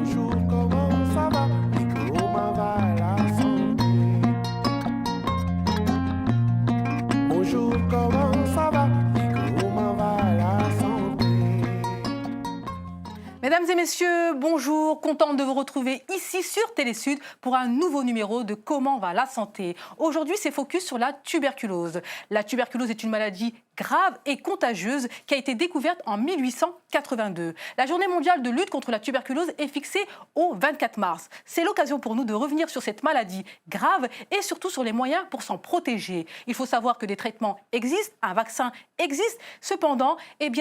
Bonjour, comment ça va? Et comment va la santé? Bonjour, comment ça va? Et comment va la santé? Mesdames et messieurs, bonjour, contente de vous retrouver ici sur Télésud pour un nouveau numéro de Comment va la santé. Aujourd'hui, c'est focus sur la tuberculose. La tuberculose est une maladie grave et contagieuse qui a été découverte en 1882. La journée mondiale de lutte contre la tuberculose est fixée au 24 mars. C'est l'occasion pour nous de revenir sur cette maladie grave et surtout sur les moyens pour s'en protéger. Il faut savoir que des traitements existent, un vaccin existe. Cependant,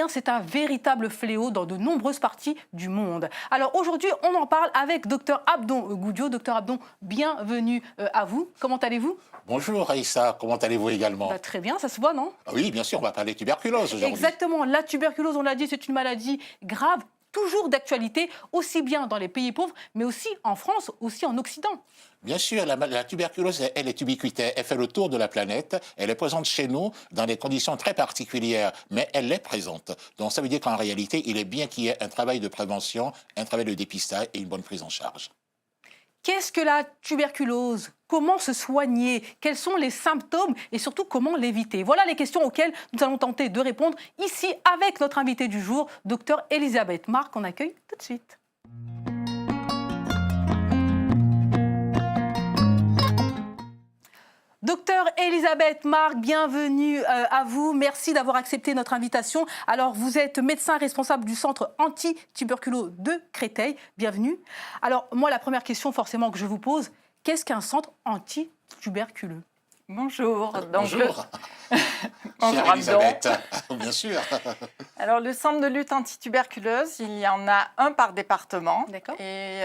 c'est un véritable fléau dans de nombreuses parties du monde. Alors aujourd'hui, on en parle avec Dr Abdon Goudio. Dr Abdon, bienvenue à vous. Comment allez-vous? Bonjour Aïssa, comment allez-vous également? Très bien, ça se voit, non? Oui, bien sûr, on va parler tuberculose aujourd'hui. Exactement, la tuberculose, on l'a dit, c'est une maladie grave, toujours d'actualité, aussi bien dans les pays pauvres, mais aussi en France, aussi en Occident. Bien sûr, la tuberculose, elle est ubiquitaire, elle fait le tour de la planète, elle est présente chez nous dans des conditions très particulières, mais elle est présente. Donc ça veut dire qu'en réalité, il est bien qu'il y ait un travail de prévention, un travail de dépistage et une bonne prise en charge. Qu'est-ce que la tuberculose? Comment se soigner? Quels sont les symptômes et surtout comment l'éviter? Voilà les questions auxquelles nous allons tenter de répondre ici avec notre invitée du jour, Dr Elisabeth Marc, qu'on accueille tout de suite. Docteur Elisabeth Marc, bienvenue à vous. Merci d'avoir accepté notre invitation. Alors, vous êtes médecin responsable du centre anti-tuberculose de Créteil. Bienvenue. Alors, moi, la première question forcément que je vous pose, qu'est-ce qu'un centre anti-tuberculeux? Bonjour. Bonjour. Bonjour Elisabeth, bien sûr. Alors, le centre de lutte antituberculose, il y en a un par département. D'accord. Et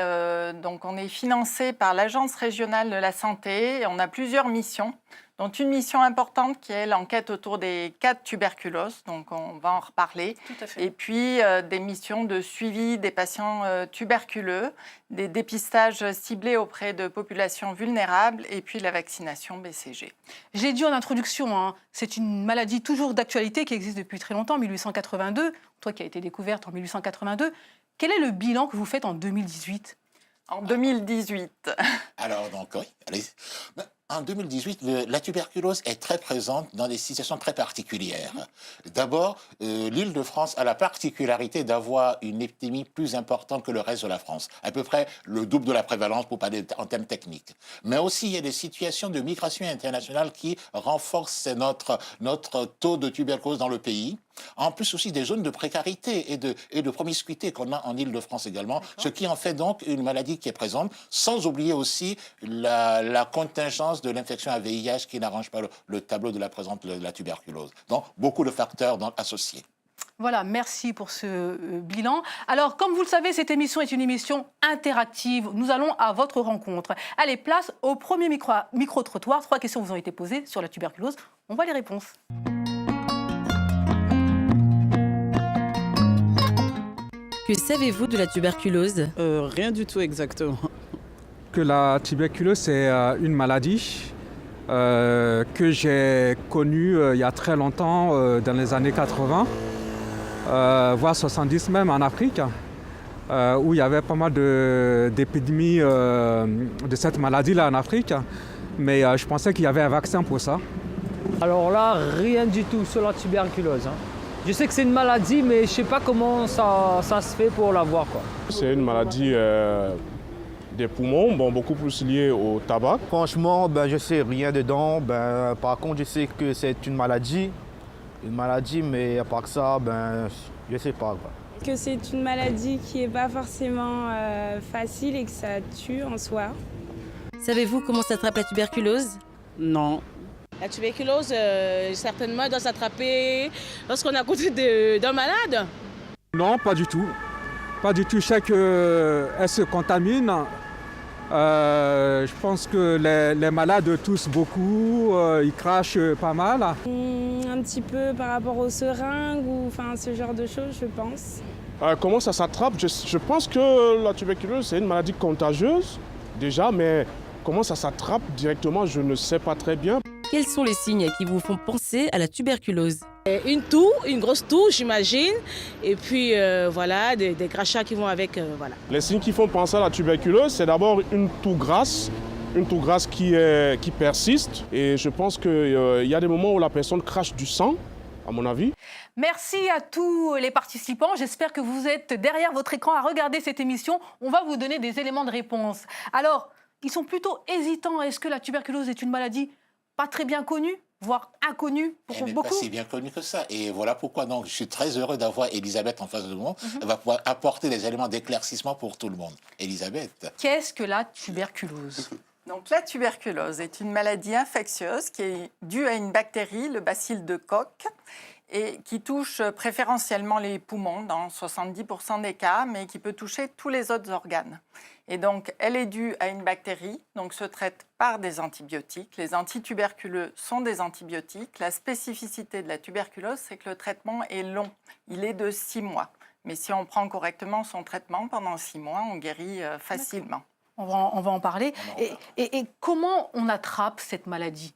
donc, on est financé par l'Agence régionale de la santé. Et on a plusieurs missions, dont une mission importante qui est l'enquête autour des cas de tuberculose. Donc, on va en reparler. Tout à fait. Et puis, des missions de suivi des patients tuberculeux, des dépistages ciblés auprès de populations vulnérables et puis la vaccination BCG. J'ai dit en introduction, c'est une maladie toujours d'actualité qui existe depuis très longtemps, 1882, toi qui as été découverte en 1882. Quel est le bilan que vous faites en 2018? En 2018. Alors, donc, oui, allez. En 2018, la tuberculose est très présente dans des situations très particulières. D'abord, l'Île-de-France a la particularité d'avoir une épidémie plus importante que le reste de la France, à peu près le double de la prévalence pour parler en termes techniques. Mais aussi, il y a des situations de migration internationale qui renforcent notre taux de tuberculose dans le pays. En plus aussi des zones de précarité et de promiscuité qu'on a en Île-de-France également, ce qui en fait donc une maladie qui est présente, sans oublier aussi la contingence de l'infection à VIH qui n'arrange pas le tableau de la présence de la tuberculose. Donc, beaucoup de facteurs associés. Voilà, merci pour ce bilan. Alors, comme vous le savez, cette émission est une émission interactive. Nous allons à votre rencontre. Allez, place au premier micro-trottoir. 3 questions vous ont été posées sur la tuberculose. On voit les réponses. Que savez-vous de la tuberculose? Rien du tout exactement. Que la tuberculose, c'est une maladie que j'ai connue il y a très longtemps, dans les années 80, voire 70 même en Afrique, où il y avait pas mal d'épidémies de cette maladie-là en Afrique. Mais je pensais qu'il y avait un vaccin pour ça. Alors là, rien du tout sur la tuberculose. Je sais que c'est une maladie, mais je ne sais pas comment ça se fait pour l'avoir. C'est une maladie des poumons, beaucoup plus liée au tabac. Franchement, je ne sais rien dedans. Par contre, je sais que c'est une maladie, mais à part ça, je ne sais pas. Que c'est une maladie qui n'est pas forcément facile et que ça tue en soi. Savez-vous comment s'attrape la tuberculose? Non. La tuberculose, certainement, doit s'attraper lorsqu'on est à côté d'un malade. Non, pas du tout. Pas du tout. Je sais qu'elle se contamine. Je pense que les malades toussent beaucoup, ils crachent pas mal. Un petit peu par rapport aux seringues ou ce genre de choses, je pense. Comment ça s'attrape? Je pense que la tuberculose, c'est une maladie contagieuse, déjà, mais comment ça s'attrape directement, je ne sais pas très bien. Quels sont les signes qui vous font penser à la tuberculose? Une toux, une grosse toux, j'imagine. Et puis voilà, des crachats qui vont avec. Voilà. Les signes qui font penser à la tuberculose, c'est d'abord une toux grasse qui persiste. Et je pense qu'il y a des moments où la personne crache du sang, à mon avis. Merci à tous les participants. J'espère que vous êtes derrière votre écran à regarder cette émission. On va vous donner des éléments de réponse. Alors, ils sont plutôt hésitants. Est-ce que la tuberculose est une maladie pas très bien connue, voire inconnue pour Elle n'est beaucoup? pas si bien connue que ça. Et voilà pourquoi donc, je suis très heureux d'avoir Elisabeth en face de moi. Elle va pouvoir apporter des éléments d'éclaircissement pour tout le monde. Elisabeth. Qu'est-ce que la tuberculose? Donc, la tuberculose est une maladie infectieuse qui est due à une bactérie, le bacille de Koch, et qui touche préférentiellement les poumons dans 70% des cas, mais qui peut toucher tous les autres organes. Et donc, elle est due à une bactérie, donc se traite par des antibiotiques. Les antituberculeux sont des antibiotiques. La spécificité de la tuberculose, c'est que le traitement est long. Il est de 6 mois. Mais si on prend correctement son traitement pendant 6 mois, on guérit facilement. On va en parler. Et comment on attrape cette maladie?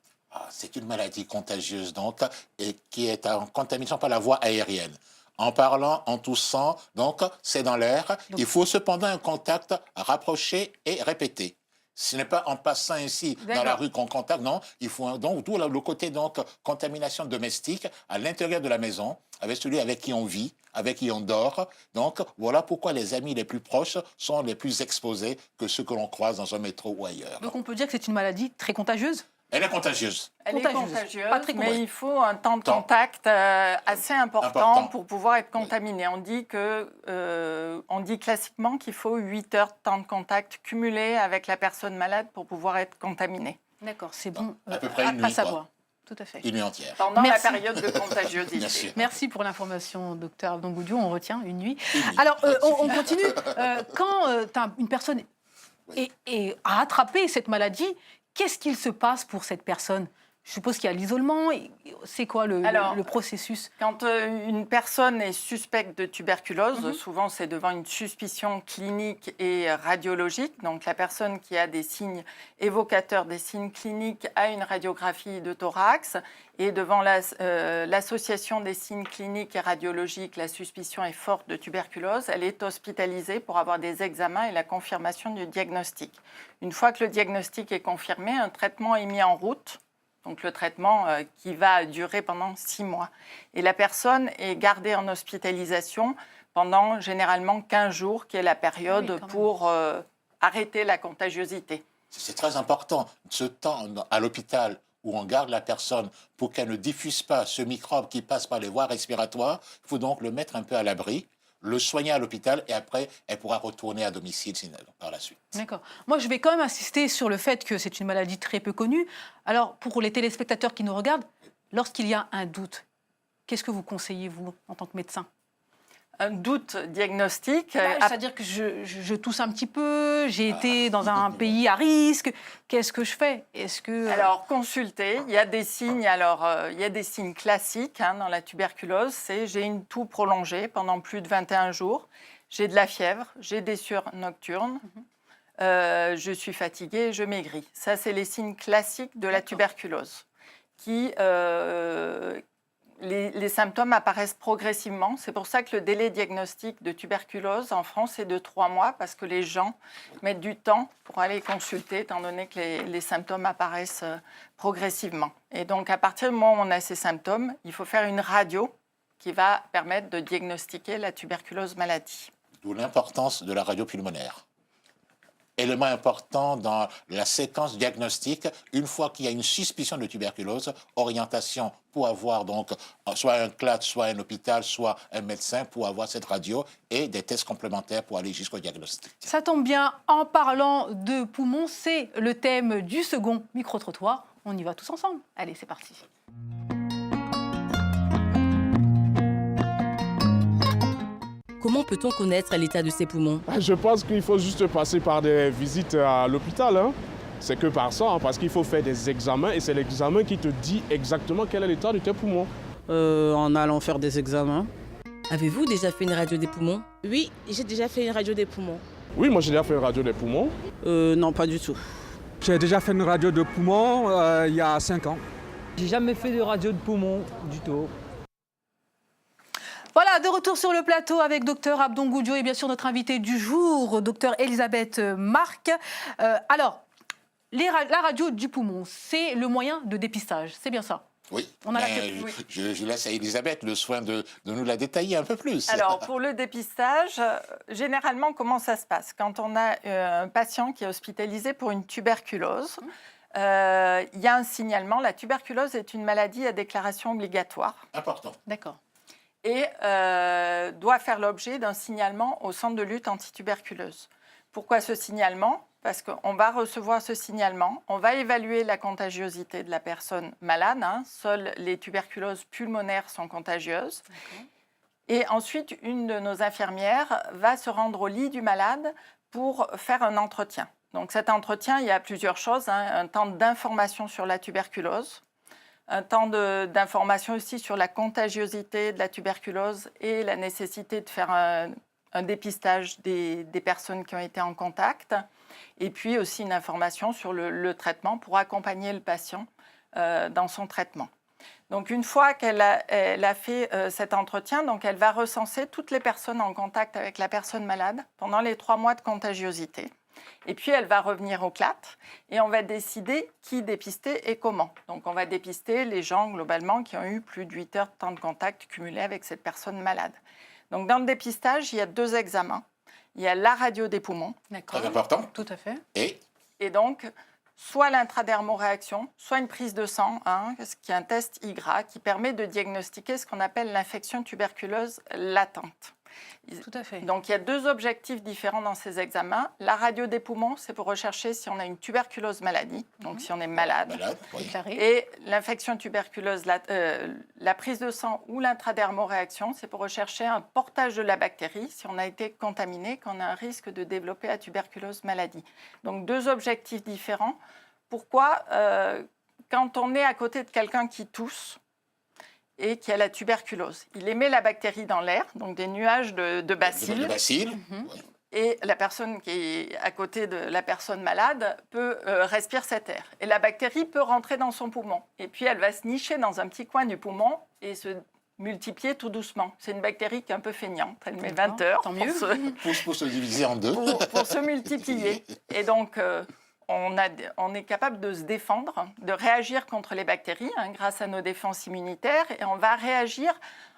C'est une maladie contagieuse donc, et qui est en contamination par la voie aérienne. En parlant, en toussant, donc c'est dans l'air. Il faut cependant un contact rapproché et répété. Ce n'est pas en passant ici dans la rue qu'on contacte, non. Il faut donc tout le côté donc contamination domestique à l'intérieur de la maison, avec celui avec qui on vit, avec qui on dort. Donc voilà pourquoi les amis les plus proches sont les plus exposés que ceux que l'on croise dans un métro ou ailleurs. Donc on peut dire que c'est une maladie très contagieuse? Elle est contagieuse. Elle est contagieuse, pas très mais il faut un temps de contact assez important pour pouvoir être contaminé. On dit classiquement qu'il faut 8 heures de temps de contact cumulé avec la personne malade pour pouvoir être contaminé. D'accord, c'est bon à peu près une nuit, à savoir. Tout à fait. Une nuit entière. Pendant la période de contagiosité. Bien sûr. Merci pour l'information, docteur Abdongoudiou. On retient une nuit. Alors, on continue. Quand une personne a attrapé cette maladie, qu'est-ce qu'il se passe pour cette personne? Je suppose qu'il y a l'isolement. C'est quoi le processus? Quand une personne est suspecte de tuberculose, souvent c'est devant une suspicion clinique et radiologique. Donc la personne qui a des signes évocateurs, des signes cliniques, a une radiographie de thorax. Et devant l'association des signes cliniques et radiologiques, la suspicion est forte de tuberculose. Elle est hospitalisée pour avoir des examens et la confirmation du diagnostic. Une fois que le diagnostic est confirmé, un traitement est mis en route. Donc le traitement qui va durer pendant 6 mois. Et la personne est gardée en hospitalisation pendant généralement 15 jours, qui est la période pour arrêter la contagiosité. C'est très important, ce temps à l'hôpital où on garde la personne pour qu'elle ne diffuse pas ce microbe qui passe par les voies respiratoires. Il faut donc le mettre un peu à l'abri, le soigner à l'hôpital et après, elle pourra retourner à domicile par la suite. D'accord. Moi, je vais quand même insister sur le fait que c'est une maladie très peu connue. Alors, pour les téléspectateurs qui nous regardent, lorsqu'il y a un doute, qu'est-ce que vous conseillez, vous, en tant que médecin? Un doute diagnostique. C'est-à-dire que je tousse un petit peu, j'ai été dans un pays à risque. Qu'est-ce que je fais? Alors, consultez. Il y a des signes. Il y a des signes classiques dans la tuberculose. C'est j'ai une toux prolongée pendant plus de 21 jours. J'ai de la fièvre, j'ai des sueurs nocturnes. Je suis fatiguée, je maigris. Ça, c'est les signes classiques de la tuberculose. Les symptômes apparaissent progressivement. C'est pour ça que le délai diagnostique de tuberculose en France est de 3 mois, parce que les gens mettent du temps pour aller consulter, étant donné que les symptômes apparaissent progressivement. Et donc, à partir du moment où on a ces symptômes, il faut faire une radio qui va permettre de diagnostiquer la tuberculose maladie. D'où l'importance de la radio pulmonaire. Élément important dans la séquence diagnostique, une fois qu'il y a une suspicion de tuberculose, orientation pour avoir donc soit un CLAD, soit un hôpital, soit un médecin pour avoir cette radio et des tests complémentaires pour aller jusqu'au diagnostic. Ça tombe bien, en parlant de poumons, c'est le thème du second micro-trottoir. On y va tous ensemble. Allez, c'est parti. Comment peut-on connaître l'état de ses poumons? Je pense qu'il faut juste passer par des visites à l'hôpital. C'est que par ça, parce qu'il faut faire des examens et c'est l'examen qui te dit exactement quel est l'état de tes poumons. En allant faire des examens. Avez-vous déjà fait une radio des poumons? Oui, j'ai déjà fait une radio des poumons. Oui, moi j'ai déjà fait une radio des poumons. Non, pas du tout. J'ai déjà fait une radio de poumon il y a 5 ans. J'ai jamais fait de radio de poumon du tout. Voilà, de retour sur le plateau avec Dr Abdon Goudio et bien sûr notre invitée du jour, Dr Elisabeth Marc. Alors, la radio du poumon, c'est le moyen de dépistage, c'est bien ça? Oui, On a je laisse à Elisabeth le soin de nous la détailler un peu plus. Alors, pour le dépistage, généralement, comment ça se passe? Quand on a un patient qui est hospitalisé pour une tuberculose, il y a un signalement. La tuberculose est une maladie à déclaration obligatoire. Important. D'accord. Et doit faire l'objet d'un signalement au centre de lutte antituberculeuse. Pourquoi ce signalement? Parce qu'on va recevoir ce signalement, on va évaluer la contagiosité de la personne malade. Seules les tuberculoses pulmonaires sont contagieuses. Et ensuite, une de nos infirmières va se rendre au lit du malade pour faire un entretien. Donc cet entretien, il y a plusieurs choses. Un temps d'information sur la tuberculose, un temps d'information aussi sur la contagiosité de la tuberculose et la nécessité de faire un dépistage des personnes qui ont été en contact. Et puis aussi une information sur le traitement pour accompagner le patient dans son traitement. Donc une fois qu'elle a fait cet entretien, donc elle va recenser toutes les personnes en contact avec la personne malade pendant les 3 mois de contagiosité. Et puis elle va revenir au CLAT et on va décider qui dépister et comment. Donc on va dépister les gens globalement qui ont eu plus de 8 heures de temps de contact cumulé avec cette personne malade. Donc dans le dépistage, il y a 2 examens. Il y a la radio des poumons. Très important. Tout à fait. Et donc, soit l'intradermoréaction, soit une prise de sang, ce qui est un test IGRA qui permet de diagnostiquer ce qu'on appelle l'infection tuberculeuse latente. Tout à fait. Donc, il y a 2 objectifs différents dans ces examens. La radio des poumons, c'est pour rechercher si on a une tuberculose maladie, donc si on est malade. Et l'infection tuberculeuse, la prise de sang ou l'intradermoréaction, c'est pour rechercher un portage de la bactérie, si on a été contaminé, qu'on a un risque de développer la tuberculose maladie. Donc, 2 objectifs différents. Pourquoi quand on est à côté de quelqu'un qui tousse, et qui a la tuberculose. Il émet la bactérie dans l'air, donc des nuages de bacilles. Et la personne qui est à côté de la personne malade respire cet air. Et la bactérie peut rentrer dans son poumon. Et puis elle va se nicher dans un petit coin du poumon et se multiplier tout doucement. C'est une bactérie qui est un peu feignante. Elle met 20 heures pour se diviser en 2. Pour se multiplier. Et donc... on est capable de se défendre, de réagir contre les bactéries grâce à nos défenses immunitaires. Et on va réagir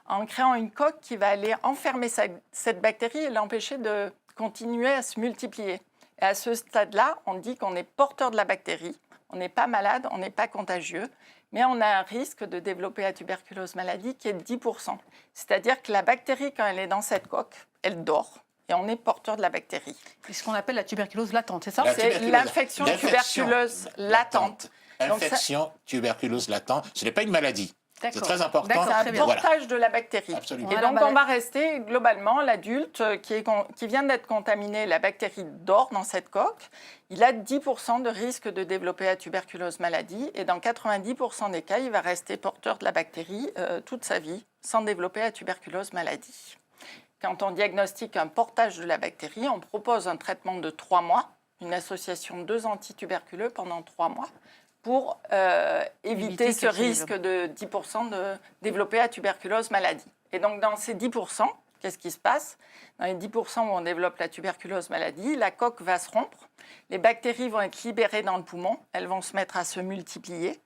en créant une coque qui va aller enfermer cette bactérie et l'empêcher de continuer à se multiplier. Et à ce stade-là, on dit qu'on est porteur de la bactérie. On n'est pas malade, on n'est pas contagieux, mais on a un risque de développer la tuberculose maladie qui est de 10%. C'est-à-dire que la bactérie, quand elle est dans cette coque, elle dort. Et on est porteur de la bactérie. C'est ce qu'on appelle la tuberculose latente, c'est ça? C'est l'infection tuberculeuse latente. Infection tuberculose latente, ce n'est pas une maladie. C'est très important. C'est un portage de la bactérie. Absolument. Et donc, on va rester, globalement, l'adulte qui vient d'être contaminé, la bactérie dort dans cette coque. Il a 10% de risque de développer la tuberculose maladie. Et dans 90% des cas, il va rester porteur de la bactérie toute sa vie, sans développer la tuberculose maladie. Quand on diagnostique un portage de la bactérie, on propose un traitement de 3 mois, une association de 2 antituberculeux pendant 3 mois, pour éviter ce risque de 10% de développer la tuberculose maladie. Et donc, dans ces 10%, qu'est-ce qui se passe? Dans les 10% où on développe la tuberculose maladie, la coque va se rompre, les bactéries vont être libérées dans le poumon, elles vont se mettre à se multiplier.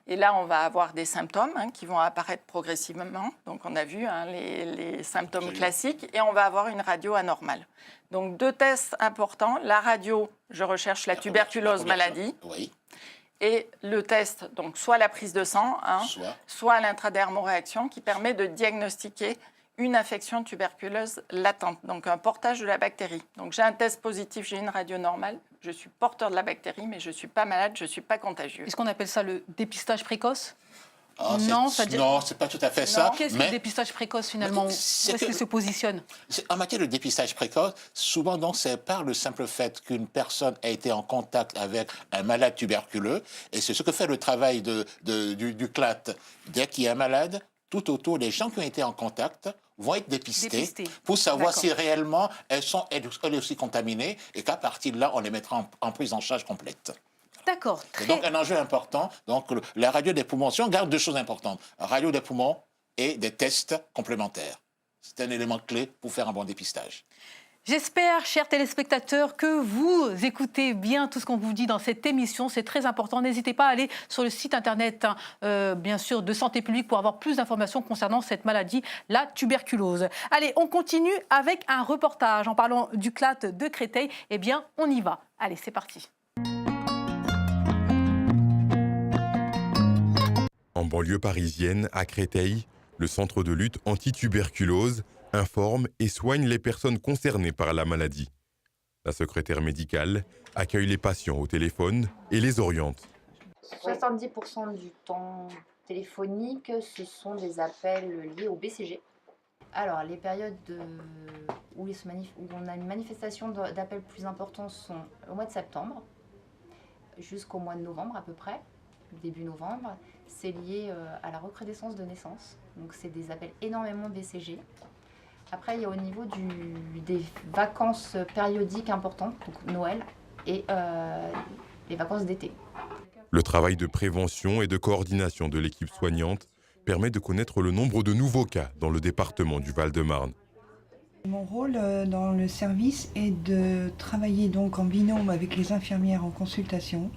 Et là, on va avoir des symptômes qui vont apparaître progressivement. Donc, on a vu les symptômes classiques. Et on va avoir une radio anormale. Donc, 2 tests importants. La radio, je recherche la tuberculose maladie. Oui. Et le test, donc soit la prise de sang, soit l'intradermoréaction, qui permet de diagnostiquer une infection tuberculeuse latente, donc un portage de la bactérie. Donc j'ai un test positif, j'ai une radio normale, je suis porteur de la bactérie, mais je ne suis pas malade, je ne suis pas contagieux. Est-ce qu'on appelle ça le dépistage précoce? Non, ce n'est pas tout à fait ça. Qu'est-ce que le dépistage précoce finalement? Où est-ce qu'il se positionne? En matière de dépistage précoce, souvent donc, c'est par le simple fait qu'une personne a été en contact avec un malade tuberculeux, et c'est ce que fait le travail du CLAT. Dès qu'il y a un malade, tout autour, les gens qui ont été en contact vont être dépistés pour savoir si réellement elles sont elles aussi contaminées, et qu'à partir de là, on les mettra en prise en charge complète. D'accord. C'est donc un enjeu important. Donc, la radio des poumons, si on garde 2 choses importantes, radio des poumons et des tests complémentaires. C'est un élément clé pour faire un bon dépistage. J'espère, chers téléspectateurs, que vous écoutez bien tout ce qu'on vous dit dans cette émission. C'est très important. N'hésitez pas à aller sur le site internet, bien sûr, de Santé publique pour avoir plus d'informations concernant cette maladie, la tuberculose. Allez, on continue avec un reportage. En parlant du CLAT de Créteil, eh bien, on y va. Allez, c'est parti. En banlieue parisienne, à Créteil, le centre de lutte anti-tuberculose informe et soigne les personnes concernées par la maladie. La secrétaire médicale accueille les patients au téléphone et les oriente. 70% du temps téléphonique, ce sont des appels liés au BCG. Alors, les périodes où on a une manifestation d'appels plus importants sont au mois de septembre, jusqu'au mois de novembre à peu près, début novembre. C'est lié à la recrudescence de naissance, donc c'est des appels énormément BCG. Après, il y a au niveau des vacances périodiques importantes, donc Noël et les vacances d'été. Le travail de prévention et de coordination de l'équipe soignante permet de connaître le nombre de nouveaux cas dans le département du Val-de-Marne. Mon rôle dans le service est de travailler donc en binôme avec les infirmières en consultation,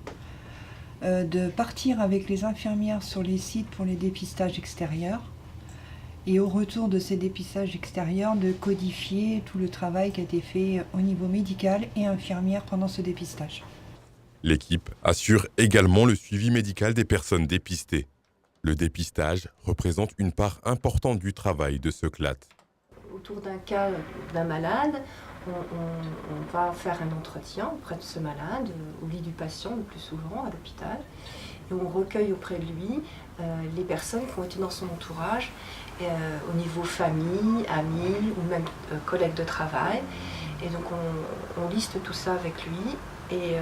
de partir avec les infirmières sur les sites pour les dépistages extérieurs, et au retour de ces dépistages extérieurs, de codifier tout le travail qui a été fait au niveau médical et infirmière pendant ce dépistage. L'équipe assure également le suivi médical des personnes dépistées. Le dépistage représente une part importante du travail de ce CLAT. Autour d'un cas d'un malade, on va faire un entretien auprès de ce malade, au lit du patient le plus souvent à l'hôpital, et on recueille auprès de lui les personnes qui ont été dans son entourage, au niveau famille, amis ou même collègues de travail. Et donc on liste tout ça avec lui et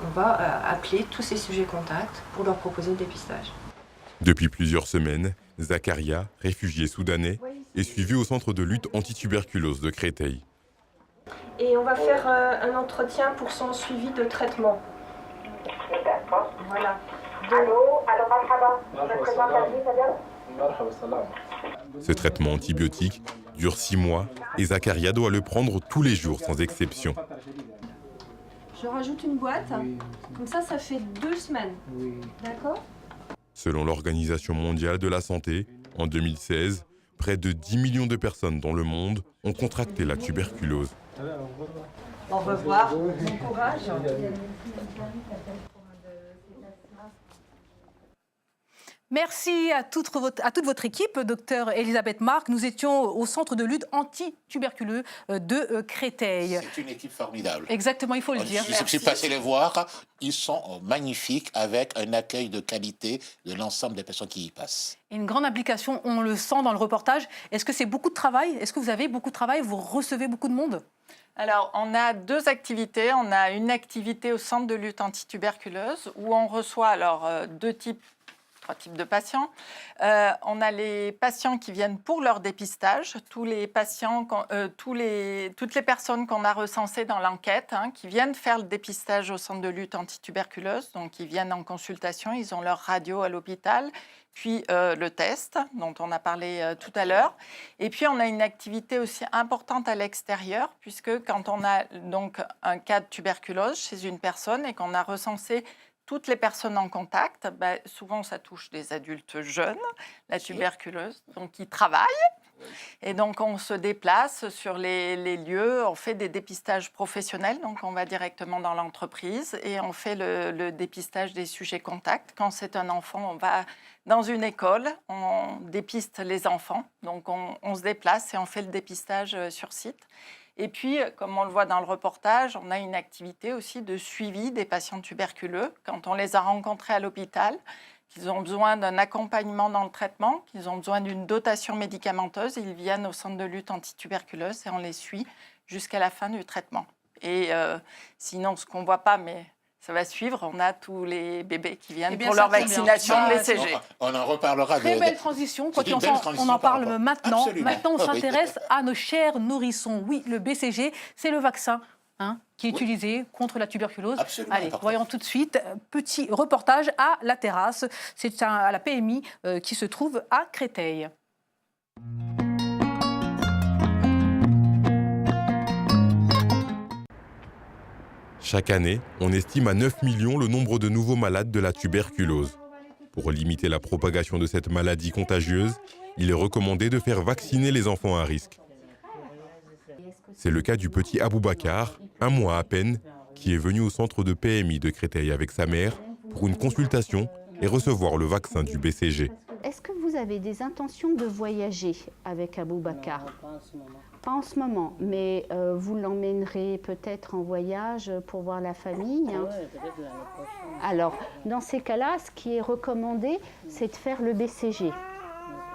on va appeler tous ces sujets contacts pour leur proposer le dépistage. Depuis plusieurs semaines, Zakaria, réfugié soudanais, est suivi au centre de lutte anti-tuberculose de Créteil. Et on va faire un entretien pour son suivi de traitement. Voilà. Ce traitement antibiotique dure 6 mois et Zakaria doit le prendre tous les jours sans exception. Je rajoute une boîte, comme ça fait 2 semaines. D'accord ? Selon l'Organisation mondiale de la santé, en 2016, près de 10 millions de personnes dans le monde ont contracté la tuberculose. Au revoir, bon courage. Merci à toute votre équipe, docteur Elisabeth Marc. Nous étions au centre de lutte anti-tuberculeux de Créteil. C'est une équipe formidable. Exactement, il faut le dire. Je suis passé les voir. Ils sont magnifiques avec un accueil de qualité de l'ensemble des personnes qui y passent. Une grande implication, on le sent dans le reportage. Est-ce que c'est beaucoup de travail? Est-ce que vous avez beaucoup de travail? Vous recevez beaucoup de monde? Alors, on a 2 activités. On a une activité au centre de lutte anti-tuberculose où on reçoit 3 types de patients. On a les patients qui viennent pour leur dépistage, toutes les personnes qu'on a recensées dans l'enquête, qui viennent faire le dépistage au centre de lutte anti-tuberculose. Donc, ils viennent en consultation, ils ont leur radio à l'hôpital, puis le test dont on a parlé tout à l'heure. Et puis, on a une activité aussi importante à l'extérieur, puisque quand on a donc un cas de tuberculose chez une personne et qu'on a recensé toutes les personnes en contact, souvent ça touche des adultes jeunes, la tuberculose, donc ils travaillent. Et donc on se déplace sur les lieux, on fait des dépistages professionnels, donc on va directement dans l'entreprise et on fait le dépistage des sujets contacts. Quand c'est un enfant, on va dans une école, on dépiste les enfants, donc on se déplace et on fait le dépistage sur site. Et puis, comme on le voit dans le reportage, on a une activité aussi de suivi des patients tuberculeux. Quand on les a rencontrés à l'hôpital, qu'ils ont besoin d'un accompagnement dans le traitement, qu'ils ont besoin d'une dotation médicamenteuse, ils viennent au centre de lutte anti-tuberculose et on les suit jusqu'à la fin du traitement. Et sinon, ce qu'on ne voit pas, mais ça va suivre, on a tous les bébés qui viennent pour leur vaccination de BCG. On en reparlera. Très belle transition. On en parle maintenant. Absolument. Maintenant, on s'intéresse à nos chers nourrissons. Oui, le BCG, c'est le vaccin qui est utilisé contre la tuberculose. Absolument. Allez, voyons tout de suite. Petit reportage à la terrasse. C'est à la PMI qui se trouve à Créteil. Chaque année, on estime à 9 millions le nombre de nouveaux malades de la tuberculose. Pour limiter la propagation de cette maladie contagieuse, il est recommandé de faire vacciner les enfants à risque. C'est le cas du petit Aboubacar, 1 mois à peine, qui est venu au centre de PMI de Créteil avec sa mère pour une consultation et recevoir le vaccin du BCG. Est-ce que vous avez des intentions de voyager avec Aboubacar? Pas en ce moment, mais vous l'emmènerez peut-être en voyage pour voir la famille, hein. Alors, dans ces cas-là, ce qui est recommandé, c'est de faire le BCG,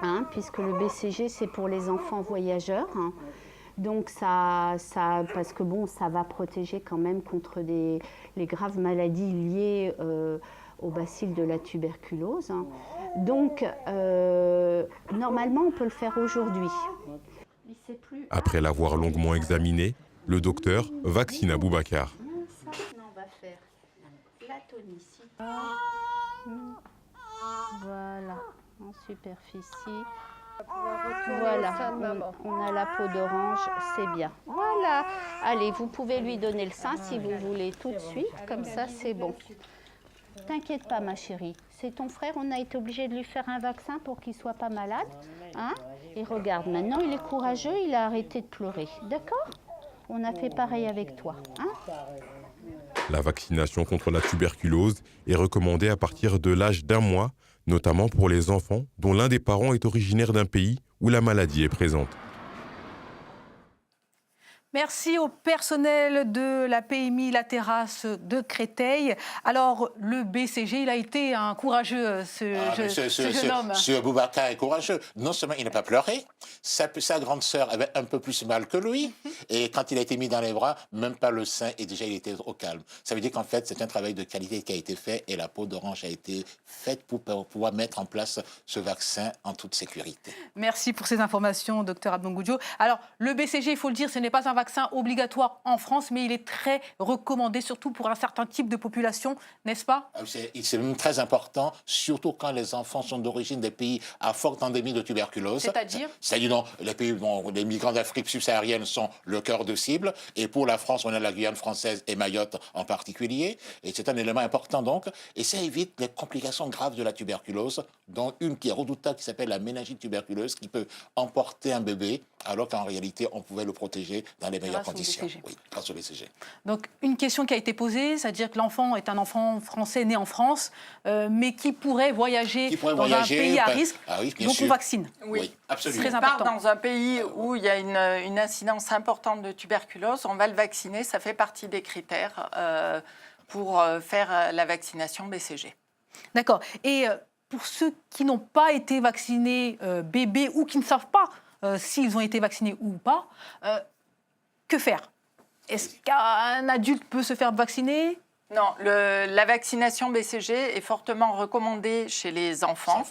hein, puisque le BCG, c'est pour les enfants voyageurs, hein. Donc, parce que bon, ça va protéger quand même contre les graves maladies liées au bacille de la tuberculose, hein. Donc, normalement, on peut le faire aujourd'hui. Après l'avoir longuement examiné, le docteur vaccine Aboubacar. On va faire la tonicité. Voilà, en superficie. Voilà, on a la peau d'orange, c'est bien. Voilà, allez, vous pouvez lui donner le sein si vous voulez tout de suite, comme ça c'est bon. T'inquiète pas ma chérie, c'est ton frère, on a été obligé de lui faire un vaccin pour qu'il ne soit pas malade. Hein? Et regarde, maintenant il est courageux, il a arrêté de pleurer, d'accord? On a fait pareil avec toi. Hein? La vaccination contre la tuberculose est recommandée à partir de l'âge d'1 mois, notamment pour les enfants dont l'un des parents est originaire d'un pays où la maladie est présente. Merci au personnel de la PMI La Terrasse de Créteil. Alors, le BCG, il a été un courageux, ce jeune homme. Ce Aboubacar est courageux. Non seulement il n'a pas pleuré, sa grande sœur avait un peu plus mal que lui, et quand il a été mis dans les bras, même pas le sein, et déjà il était au calme. Ça veut dire qu'en fait, c'est un travail de qualité qui a été fait, et la peau d'orange a été faite pour pouvoir mettre en place ce vaccin en toute sécurité. Merci pour ces informations, docteur Abdongoudjo. Alors, le BCG, il faut le dire, ce n'est pas un vaccin obligatoire en France, mais il est très recommandé, surtout pour un certain type de population, n'est-ce pas? C'est même très important, surtout quand les enfants sont d'origine des pays à forte endémie de tuberculose. C'est-à-dire? C'est-à-dire, les pays, les migrants d'Afrique subsaharienne sont le cœur de cible, et pour la France, on a la Guyane française et Mayotte en particulier, et c'est un élément important donc, et ça évite les complications graves de la tuberculose, dont une qui est redoutable, qui s'appelle la méningite tuberculeuse, qui peut emporter un bébé, alors qu'en réalité, on pouvait le protéger dans les meilleures conditions. Oui, grâce au BCG. Donc, une question qui a été posée, c'est-à-dire que l'enfant est un enfant français né en France, mais qui pourrait voyager dans un pays à risque, donc on vaccine. Oui, absolument. C'est très important. Dans un pays où il y a une incidence importante de tuberculose, on va le vacciner, ça fait partie des critères pour faire la vaccination BCG. D'accord. Et pour ceux qui n'ont pas été vaccinés bébés ou qui ne savent pas s'ils ont été vaccinés ou pas, que faire? Est-ce qu'un adulte peut se faire vacciner? Non, la vaccination BCG est fortement recommandée chez les enfants.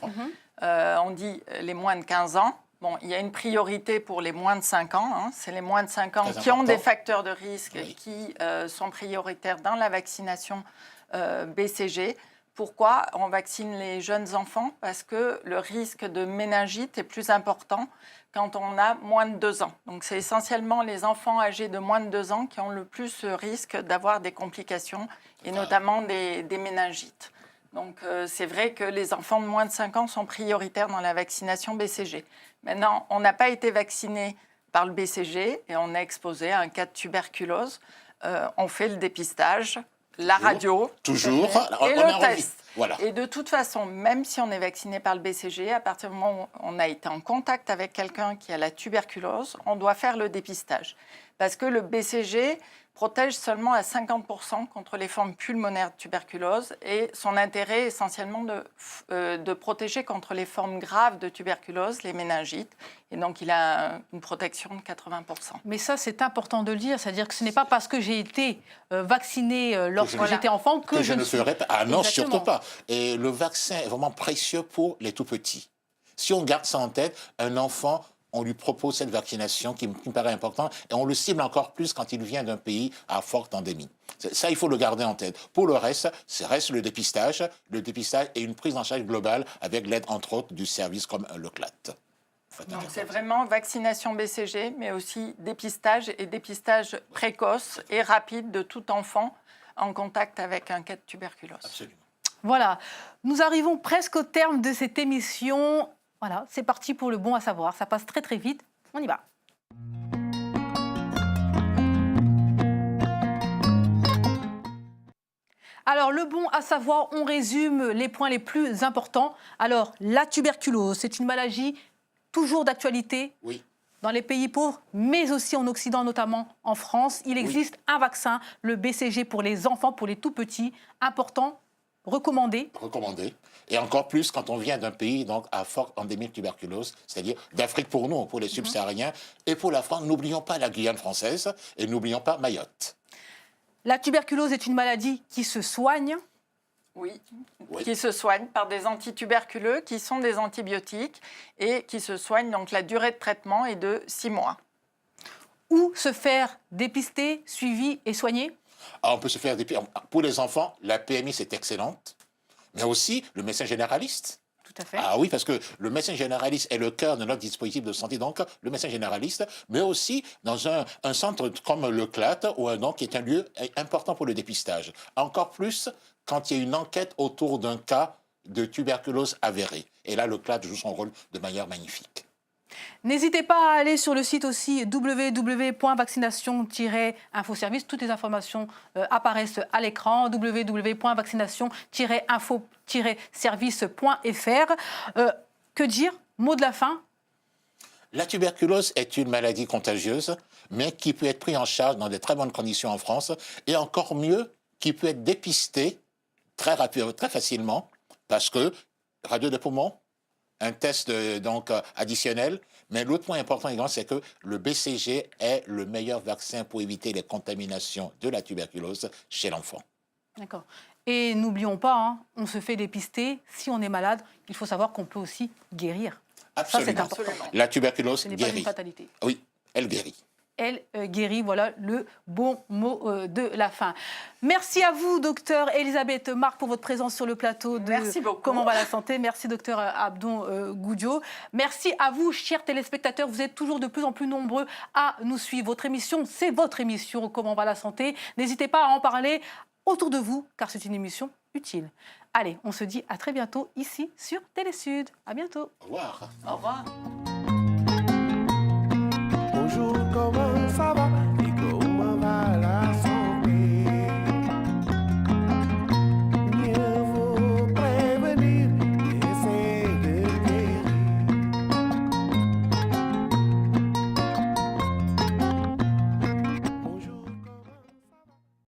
On dit les moins de 15 ans. Bon, il y a une priorité pour les moins de 5 ans. Hein. C'est les moins de 5 ans qui ont des facteurs de risque qui sont prioritaires dans la vaccination BCG. Pourquoi on vaccine les jeunes enfants? Parce que le risque de méningite est plus important quand on a moins de 2 ans. Donc c'est essentiellement les enfants âgés de moins de 2 ans qui ont le plus risque d'avoir des complications et notamment des méningites. Donc c'est vrai que les enfants de moins de 5 ans sont prioritaires dans la vaccination BCG. Maintenant, on n'a pas été vacciné par le BCG et on est exposé à un cas de tuberculose. On fait le dépistage, la radio, toujours, et le test. Voilà. Et de toute façon, même si on est vacciné par le BCG, à partir du moment où on a été en contact avec quelqu'un qui a la tuberculose, on doit faire le dépistage. Parce que le BCG protège seulement à 50% contre les formes pulmonaires de tuberculose et son intérêt est essentiellement de protéger contre les formes graves de tuberculose, les méningites. Et donc, il a une protection de 80%. Mais ça, c'est important de le dire. C'est-à-dire que ce n'est pas parce que j'ai été vacciné lorsque j'étais enfant que je ne ferai pas. Ah non, surtout pas. Et le vaccin est vraiment précieux pour les tout-petits. Si on garde ça en tête, un enfant, on lui propose cette vaccination qui me paraît importante et on le cible encore plus quand il vient d'un pays à forte endémie. Ça, il faut le garder en tête. Pour le reste, reste le dépistage et une prise en charge globale avec l'aide, entre autres, du service comme le CLAT. Donc c'est vraiment vaccination BCG, mais aussi dépistage et dépistage précoce et rapide de tout enfant en contact avec un cas de tuberculose. Absolument. Voilà, nous arrivons presque au terme de cette émission. Voilà, c'est parti pour le bon à savoir. Ça passe très très vite. On y va. Alors, le bon à savoir, on résume les points les plus importants. Alors, la tuberculose, c'est une maladie toujours d'actualité dans les pays pauvres, mais aussi en Occident, notamment en France. Il existe un vaccin, le BCG pour les enfants, pour les tout-petits. Important, recommandé. Recommandé. Et encore plus quand on vient d'un pays donc, à forte endémie de tuberculose, c'est-à-dire d'Afrique pour nous, pour les subsahariens, et pour la France. N'oublions pas la Guyane française et n'oublions pas Mayotte. La tuberculose est une maladie qui se soigne. Oui, qui se soigne par des antituberculeux qui sont des antibiotiques et qui se soignent. Donc la durée de traitement est de 6 mois. Où se faire dépister, suivi et soigner? Alors, on peut se faire dépister. Pour les enfants, la PMI, c'est excellente. Mais aussi le médecin généraliste. Tout à fait. Ah oui, parce que le médecin généraliste est le cœur de notre dispositif de santé, donc le médecin généraliste, mais aussi dans un centre comme le CLAT, qui est un lieu important pour le dépistage. Encore plus quand il y a une enquête autour d'un cas de tuberculose avérée. Et là, le CLAT joue son rôle de manière magnifique. N'hésitez pas à aller sur le site aussi www.vaccination-infoservice. Toutes les informations apparaissent à l'écran. www.vaccination-info-service.fr. Que dire? Mot de la fin. La tuberculose est une maladie contagieuse, mais qui peut être prise en charge dans de très bonnes conditions en France, et encore mieux, qui peut être dépistée très facilement, parce que radio de poumon, un test additionnel. Mais l'autre point important également, c'est que le BCG est le meilleur vaccin pour éviter les contaminations de la tuberculose chez l'enfant. D'accord. Et n'oublions pas, on se fait dépister. Si on est malade, il faut savoir qu'on peut aussi guérir. Absolument. Ça, c'est important. La tuberculose Ce n'est guérit. pas une fatalité. Oui, elle guérit. Elle guérit, voilà le bon mot de la fin. Merci à vous, docteur Elisabeth Marc, pour votre présence sur le plateau de Comment va la santé. Merci, docteur Abdon Goudio. Merci à vous, chers téléspectateurs. Vous êtes toujours de plus en plus nombreux à nous suivre. Votre émission, c'est votre émission Comment va la santé. N'hésitez pas à en parler autour de vous, car c'est une émission utile. Allez, on se dit à très bientôt ici sur Télésud. À bientôt. Au revoir. Au revoir. Bonjour, comment ça va?